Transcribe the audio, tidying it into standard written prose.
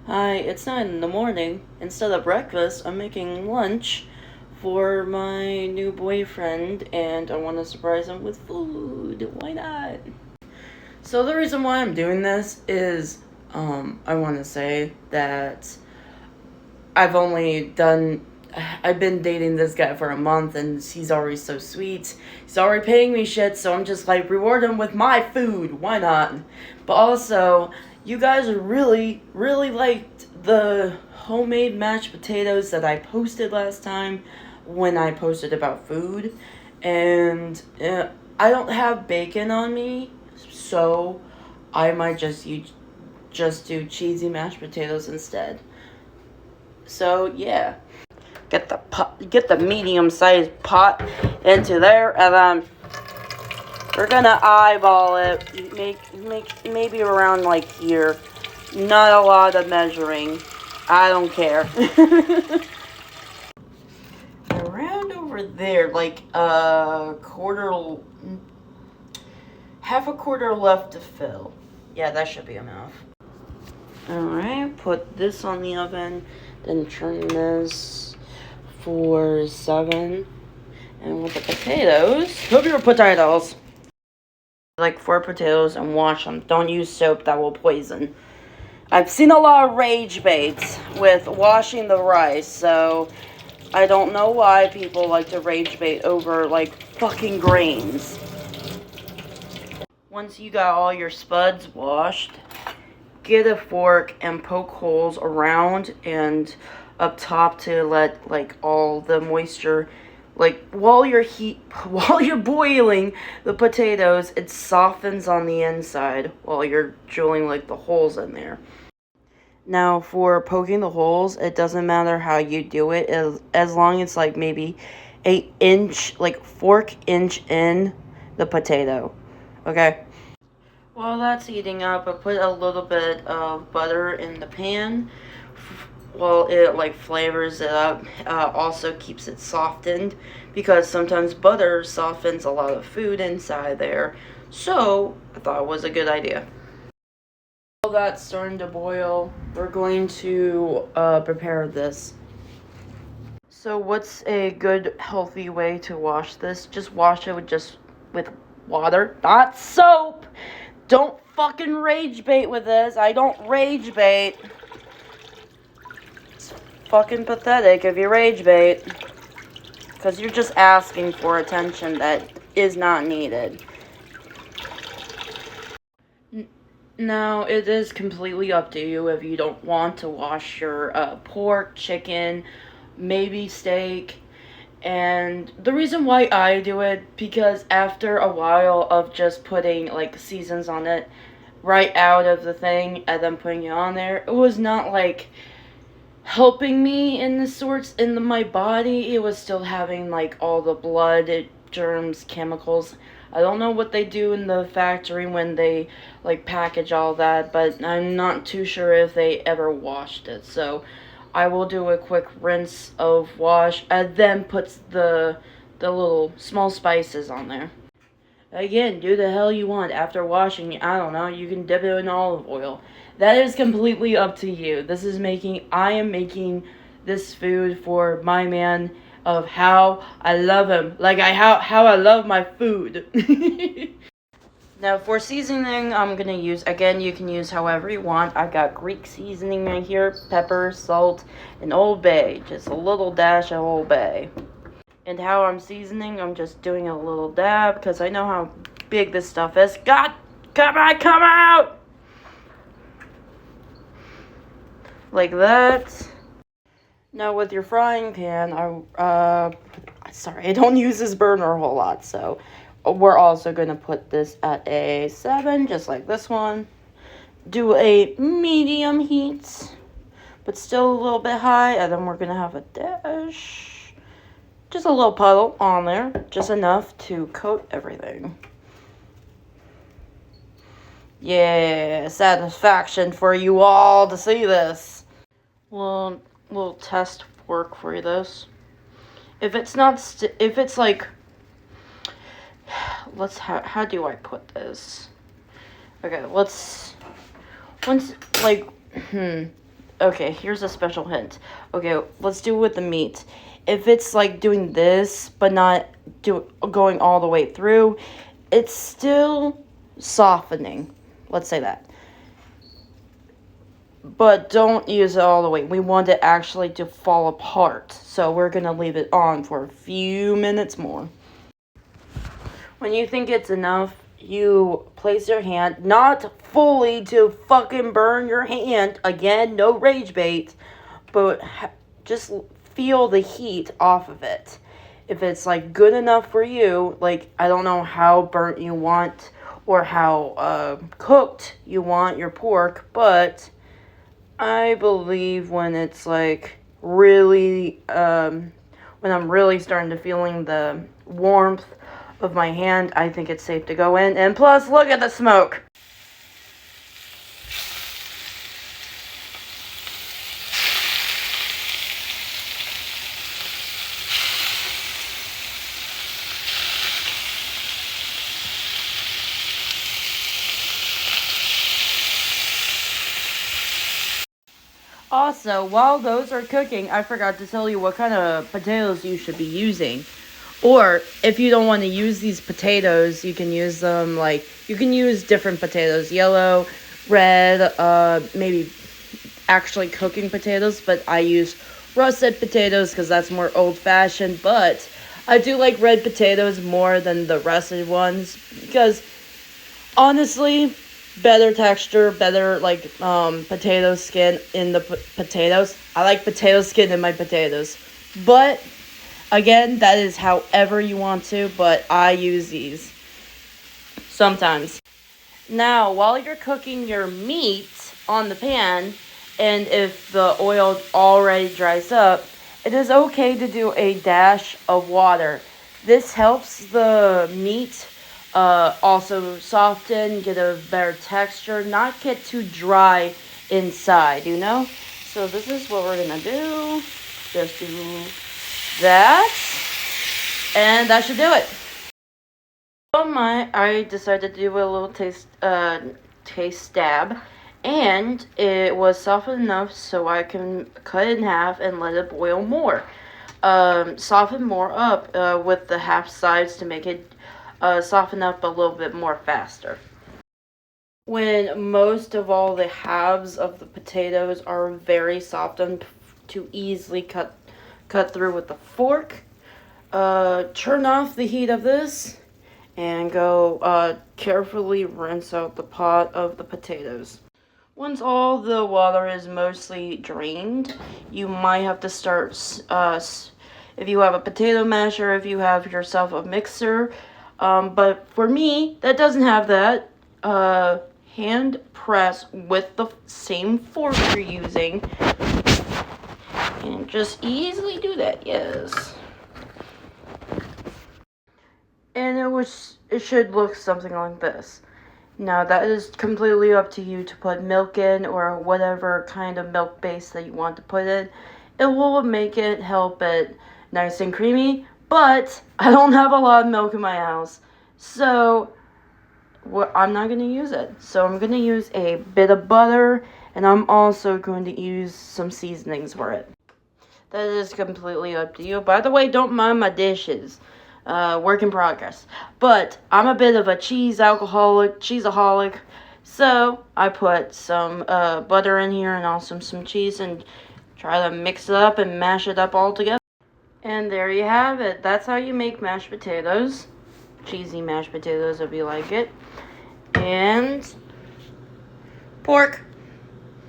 Hi, it's 9 in the morning. Instead of breakfast, I'm making lunch for my new boyfriend, and I want to surprise him with food. Why not? So the reason why I'm doing this is, I want to say that I've only done. I've been dating this guy for a month, and he's already so sweet. He's already paying me shit, so I'm just like, reward him with my food. Why not? But also, you guys really liked the homemade mashed potatoes that I posted last time when I posted about food. And I don't have bacon on me, so I might just do cheesy mashed potatoes instead. So yeah, get the medium sized pot into there, and then we're gonna eyeball it. Make maybe around like here. Not a lot of measuring. I don't care. Around over there, like half a quarter left to fill. Yeah, that should be enough. Alright, put this on the oven, then turn this for 7. And with the potatoes, cook your potatoes. Like 4 potatoes and wash them. Don't use soap, that will poison. I've seen a lot of rage baits with washing the rice, so I don't know why people like to rage bait over like fucking grains. Once you got all your spuds washed, get a fork and poke holes around and up top to let like all the moisture, like while you're boiling the potatoes, it softens on the inside while you're drilling like the holes in there. Now for poking the holes, it doesn't matter how you do it, as long as like maybe 8-inch, like fork inch in the potato. Okay. While that's heating up, I put a little bit of butter in the pan while it like flavors it up. Also keeps it softened, because sometimes butter softens a lot of food inside there. So I thought it was a good idea. While that's starting to boil, we're going to prepare this. So what's a good healthy way to wash this? Just wash it with water, not soap. Don't fucking rage bait with this. I don't rage bait. It's fucking pathetic if you rage bait, because you're just asking for attention that is not needed. Now, it is completely up to you if you don't want to wash your pork, chicken, maybe steak. And the reason why I do it, because after a while of just putting like seasons on it right out of the thing and then putting it on there, it was not like helping me in the sorts in my body. It was still having like all the blood, germs, chemicals. I don't know what they do in the factory when they like package all that, but I'm not too sure if they ever washed it. So I will do a quick rinse of wash and then put the little small spices on there. Again, do the hell you want. After washing, I don't know, you can dip it in olive oil. That is completely up to you. I am making this food for my man, of how I love him. Like how I love my food. Now for seasoning, I'm gonna use, again, you can use however you want. I got Greek seasoning right here, pepper, salt, and Old Bay. Just a little dash of Old Bay. And how I'm seasoning, I'm just doing a little dab, because I know how big this stuff is. God, come out! Like that. Now with your frying pan, I don't use this burner a whole lot, so we're also going to put this at a 7, just like this one. Do a medium heat, but still a little bit high, and then we're going to have a dash, just a little puddle on there, just enough to coat everything. Yeah, satisfaction for you all to see this. Well, little test work for this. If it's not, if it's like, how do I put this? Okay, once, like, okay, here's a special hint. Okay, let's do it with the meat. If it's like doing this, but not going all the way through, it's still softening. Let's say that. But don't use it all the way. We want it actually to fall apart. So we're going to leave it on for a few minutes more. When you think it's enough, you place your hand, not fully to fucking burn your hand. Again, no rage bait. But just feel the heat off of it. If it's like good enough for you, like I don't know how burnt you want or how cooked you want your pork, but I believe when it's like really, when I'm really starting to feeling the warmth of my hand, I think it's safe to go in. And plus, look at the smoke. Also, while those are cooking, I forgot to tell you what kind of potatoes you should be using. Or if you don't want to use these potatoes, you can use them like you can use different potatoes, yellow, red, maybe actually cooking potatoes, but I use russet potatoes because that's more old-fashioned, but I do like red potatoes more than the russet ones because honestly, better texture, better like potato skin in the potatoes. I like potato skin in my potatoes. But again, that is however you want to, but I use these sometimes. Now, while you're cooking your meat on the pan, and if the oil already dries up, it is okay to do a dash of water. This helps the meat also soften, get a better texture, not get too dry inside, you know? So this is what we're gonna do. Just do that, and that should do it. I decided to do a little taste stab, and it was soft enough so I can cut it in half and let it boil more. Soften more up with the half sides to make it soften up a little bit more faster. When most of all the halves of the potatoes are very soft and to easily cut through with the fork, turn off the heat of this and go carefully rinse out the pot of the potatoes. Once all the water is mostly drained, you might have to start, if you have a potato masher, if you have yourself a mixer, but for me, that doesn't have that, hand press with the same fork you're using, and just easily do that, yes. And it should look something like this. Now that is completely up to you to put milk in or whatever kind of milk base that you want to put in. It will make it help it nice and creamy, but I don't have a lot of milk in my house, so I'm not going to use it. So I'm going to use a bit of butter, and I'm also going to use some seasonings for it. That is completely up to you. By the way, don't mind my dishes. Work in progress. But I'm a bit of a cheeseaholic. So I put some butter in here and also some cheese and try to mix it up and mash it up all together. And there you have it. That's how you make mashed potatoes. Cheesy mashed potatoes if you like it. And pork.